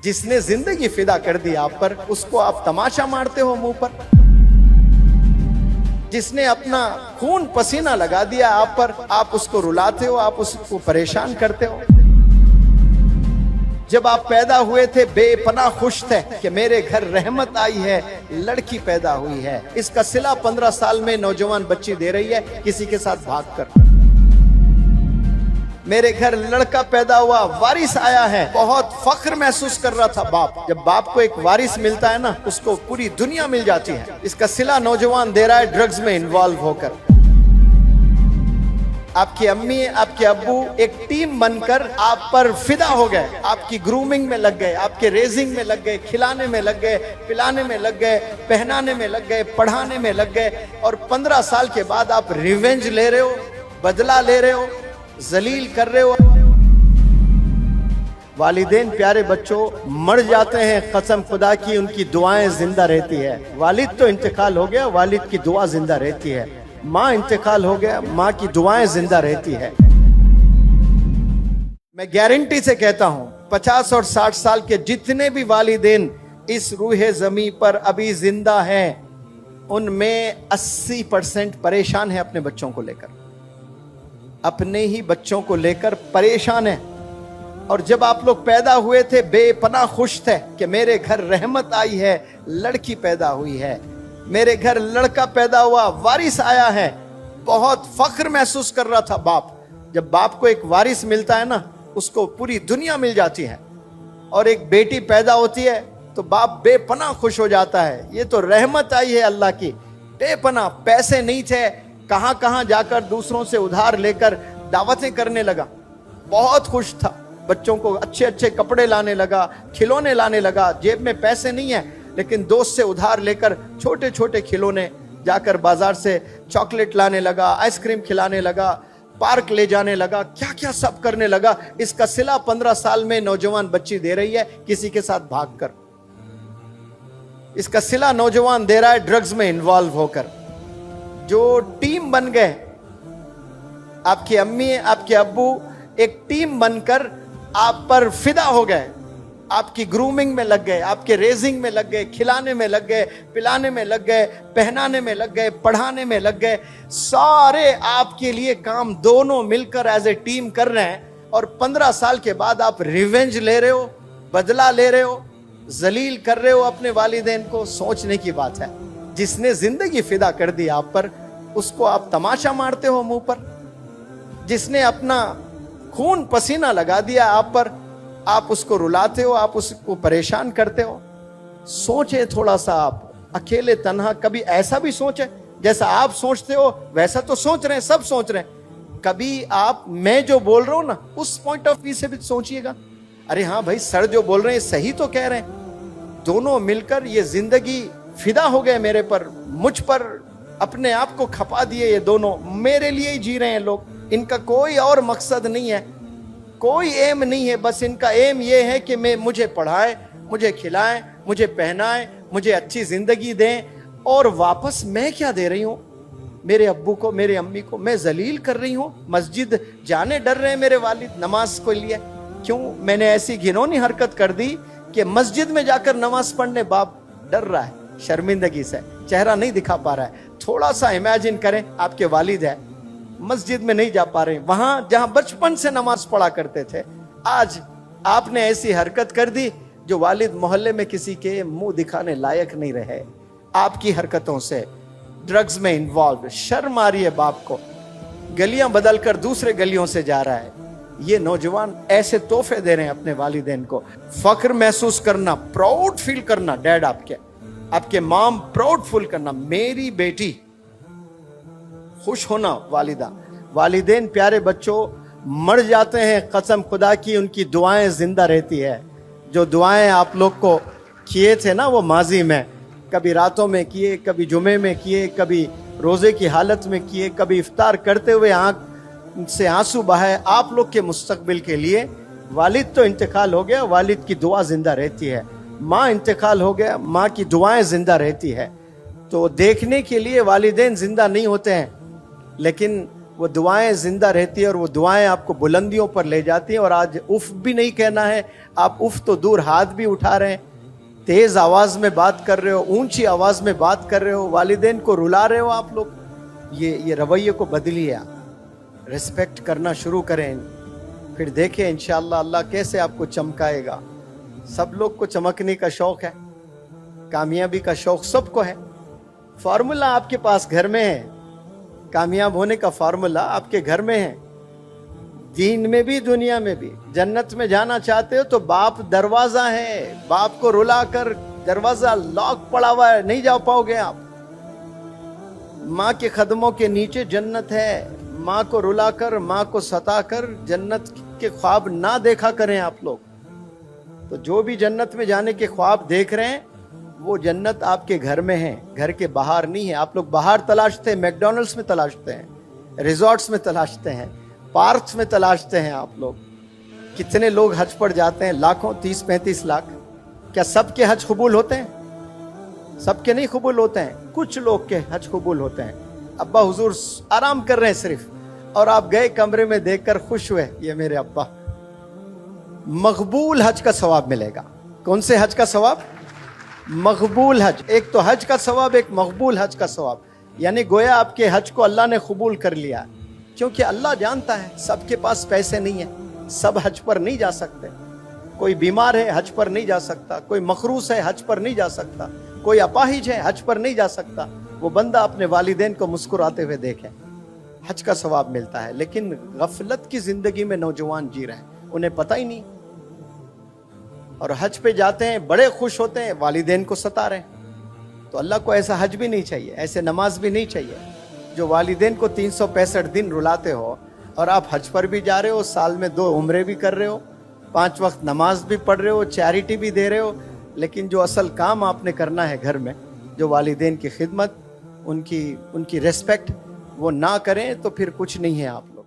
जिसने जिंदगी फिदा कर दी आप पर, उसको आप तमाशा मारते हो मुंह पर। जिसने अपना खून पसीना लगा दिया आप पर, आप उसको रुलाते हो, आप उसको परेशान करते हो। जब आप पैदा हुए थे बेपनाह खुश थे कि मेरे घर रहमत आई है, लड़की पैदा हुई है। इसका सिला 15 साल में नौजवान बच्ची दे रही है किसी के साथ भागकर। मेरे घर लड़का पैदा हुआ, वारिस आया है, बहुत फख्र महसूस कर रहा था बाप। जब बाप को एक वारिस मिलता है ना, उसको पूरी दुनिया मिल जाती है। इसका सिला नौजवान दे रहा है ड्रग्स में इन्वॉल्व होकर। आपकी अम्मी, आपके अब्बू एक टीम बनकर आप पर फिदा हो गए, आपकी ग्रूमिंग में लग गए, आपके रेजिंग में लग गए, खिलाने में लग गए, पिलाने में लग गए, पहनाने में लग गए, पढ़ाने में लग गए। और 15 साल के बाद आप रिवेंज ले रहे हो, बदला ले रहे हो, जलील कर रहे हो। वालिदैन प्यारे बच्चों मर जाते हैं, कसम खुदा की उनकी दुआएं जिंदा रहती है। वालिद तो इंतकाल हो गया, वालिद की दुआ जिंदा रहती है। माँ इंतकाल हो गया, माँ की दुआएं जिंदा रहती है। मैं गारंटी से कहता हूं 50 और 60 साल के जितने भी वालिदैन इस रूहे जमी पर अभी जिंदा हैं, उनमें 80% परेशान है अपने बच्चों को लेकर, अपने ही बच्चों को लेकर परेशान है। और जब आप लोग पैदा हुए थे बेपनाह खुश थे कि मेरे घर रहमत आई है, लड़की पैदा हुई है। मेरे घर लड़का पैदा हुआ, वारिस आया है, बहुत फख्र महसूस कर रहा था बाप। जब बाप को एक वारिस मिलता है ना, उसको पूरी दुनिया मिल जाती है। और एक बेटी पैदा होती है तो बाप बेपनाह खुश हो जाता है, ये तो रहमत आई है अल्लाह की। बेपनाह पैसे नहीं थे, कहां कहां जाकर दूसरों से उधार लेकर दावतें करने लगा। बहुत खुश था, बच्चों को अच्छे अच्छे कपड़े लाने लगा, खिलौने लाने लगा। जेब में पैसे नहीं है, लेकिन दोस्त से उधार लेकर छोटे छोटे खिलौने, जाकर बाजार से चॉकलेट लाने लगा, आइसक्रीम खिलाने लगा, पार्क ले जाने लगा, क्या क्या सब करने लगा। इसका सिला 15 साल में नौजवान बच्ची दे रही है किसी के साथ भागकर। इसका सिला नौजवान दे रहा है ड्रग्स में इन्वॉल्व होकर। जो टीम बन गए, आपकी अम्मी, आपके अब्बू एक टीम बनकर आप पर फिदा हो गए, आपकी ग्रूमिंग में लग गए, आपके रेजिंग में लग गए, खिलाने में लग गए, पिलाने में लग गए, पहनाने में लग गए, पढ़ाने में लग गए। सारे आपके लिए काम दोनों मिलकर एज ए टीम कर रहे हैं। और 15 साल के बाद आप रिवेंज ले रहे हो, बदला ले रहे हो, जलील कर रहे हो अपने वालिदैन को। सोचने की बात है। जिसने जिंदगी फिदा कर दी आप पर, उसको आप तमाशा मारते हो मुंह पर। जिसने अपना खून पसीना लगा दिया आप पर, आप उसको रुलाते हो, आप उसको परेशान करते हो। सोचे थोड़ा सा आप, अकेले तन्हा कभी ऐसा भी सोचे, जैसा आप सोचते हो वैसा तो सोच रहे हैं, सब सोच रहे हैं। कभी आप, मैं जो बोल रहा हूं ना, उस पॉइंट ऑफ व्यू से भी सोचिएगा। अरे हाँ भाई, सर जो बोल रहे हैं सही तो कह रहे हैं। दोनों मिलकर ये जिंदगी फिदा हो गए मेरे पर, मुझ पर अपने आप को खपा दिए। ये दोनों मेरे लिए ही जी रहे हैं लोग। इनका कोई और मकसद नहीं है, कोई एम नहीं है। बस इनका एम ये है कि मुझे पढ़ाएं, मुझे खिलाएं, मुझे पहनाएं, मुझे अच्छी जिंदगी दें। और वापस मैं क्या दे रही हूं मेरे अब्बू को, मेरे अम्मी को? मैं जलील कर रही हूं। मस्जिद जाने डर रहे हैं मेरे वालिद नमाज को लिए। क्यों? मैंने ऐसी घिनौनी हरकत कर दी कि मस्जिद में जाकर नमाज पढ़ने बाप डर रहा है, शर्मिंदगी से चेहरा नहीं दिखा पा रहा है। थोड़ा सा इमेजिन करें, आपके वालिद है, मस्जिद में नहीं जा पा रहे, वहां जहां बचपन से नमाज पढ़ा करते थे। आज आपने ऐसी हरकत कर दी जो वालिद मोहल्ले में किसी के मुंह दिखाने लायक नहीं रहे। आपकी हरकतों से ड्रग्स में इन्वॉल्व, शर्म आ रही है बाप को। गलियां बदलकर दूसरे गलियों से जा रहा है। ये नौजवान ऐसे तोहफे दे रहे हैं अपने वालिदैन को। फख्र महसूस करना, प्राउड फील करना, डैड आपके माम प्राउड फील करना, मेरी बेटी खुश होना। वालिदैन प्यारे बच्चों मर जाते हैं, कसम खुदा की उनकी दुआएं जिंदा रहती है। जो दुआएं आप लोग को किए थे ना वो माजी में, कभी रातों में किए, कभी जुमे में किए, कभी रोजे की हालत में किए, कभी इफ्तार करते हुए आंख से आंसू बहाए आप लोग के मुस्तकबिल के लिए। वालिद तो इंतकाल हो गया, वालिद की दुआ जिंदा रहती है। माँ इंतकाल हो गया, माँ की दुआएं जिंदा रहती है। तो देखने के लिए वालिदैन जिंदा नहीं होते हैं, लेकिन वो दुआएं जिंदा रहती है और वो दुआएं आपको बुलंदियों पर ले जाती हैं। और आज उफ भी नहीं कहना है, आप उफ तो दूर हाथ भी उठा रहे हैं, तेज आवाज में बात कर रहे हो, ऊंची आवाज में बात कर रहे हो, वालिदैन को रुला रहे हो आप लोग। ये रवैये को बदलिए, आप रिस्पेक्ट करना शुरू करें, फिर देखें इंशाअल्लाह अल्लाह कैसे आपको चमकाएगा। सब लोग को चमकने का शौक है, कामयाबी का शौक सबको है। फार्मूला आपके पास घर में है, कामयाब होने का फार्मूला आपके घर में है, दीन में भी दुनिया में भी। जन्नत में जाना चाहते हो तो बाप दरवाजा है, बाप को रुला कर दरवाजा लॉक पड़ा हुआ है, नहीं जा पाओगे आप। माँ के कदमों के नीचे जन्नत है, माँ को रुलाकर, माँ को सताकर जन्नत के ख्वाब ना देखा करें आप लोग। तो जो भी जन्नत में जाने के ख्वाब देख रहे हैं वो जन्नत आपके घर में है, घर के बाहर नहीं है। आप लोग बाहर तलाशते हैं, मैकडॉनल्ड्स में तलाशते हैं, रिजॉर्ट्स में तलाशते हैं, पार्क्स में तलाशते हैं आप लोग। कितने लोग हज पर जाते हैं, लाखों, 30-35 लाख। क्या सबके हज कबूल होते हैं? सबके नहीं कबूल होते हैं, कुछ लोग के हज कबूल होते हैं। अब्बा हुजूर आराम कर रहे हैं सिर्फ, और आप गए कमरे में देखकर खुश हुए, ये मेरे अब्बा। मकबूल हज का सवाब मिलेगा। कौन से हज का सवाब? मकबूल हज। एक तो हज का सवाब, एक मकबूल हज का सवाब। यानी गोया आपके हज को अल्लाह ने कबूल कर लिया, क्योंकि अल्लाह जानता है सबके पास पैसे नहीं है, सब हज पर नहीं जा सकते। कोई बीमार है हज पर नहीं जा सकता, कोई मखरूस है हज पर नहीं जा सकता, कोई अपाहिज है हज पर नहीं जा सकता। वो बंदा अपने वालिदैन को मुस्कुराते हुए देखे, हज का सवाब मिलता है। लेकिन गफलत की जिंदगी में नौजवान जी रहे हैं, उन्हें पता ही नहीं, और हज पे जाते हैं, बड़े खुश होते हैं, वालिदैन को सता रहे हैं। तो अल्लाह को ऐसा हज भी नहीं चाहिए, ऐसे नमाज भी नहीं चाहिए जो वालिदैन को 365 दिन रुलाते हो। और आप हज पर भी जा रहे हो, साल में 2 उम्रे भी कर रहे हो, 5 वक्त नमाज भी पढ़ रहे हो, चैरिटी भी दे रहे हो, लेकिन जो असल काम आपने करना है घर में, जो वालिदैन की खिदमत, उनकी रिस्पेक्ट, वो ना करें तो फिर कुछ नहीं है आप लोग।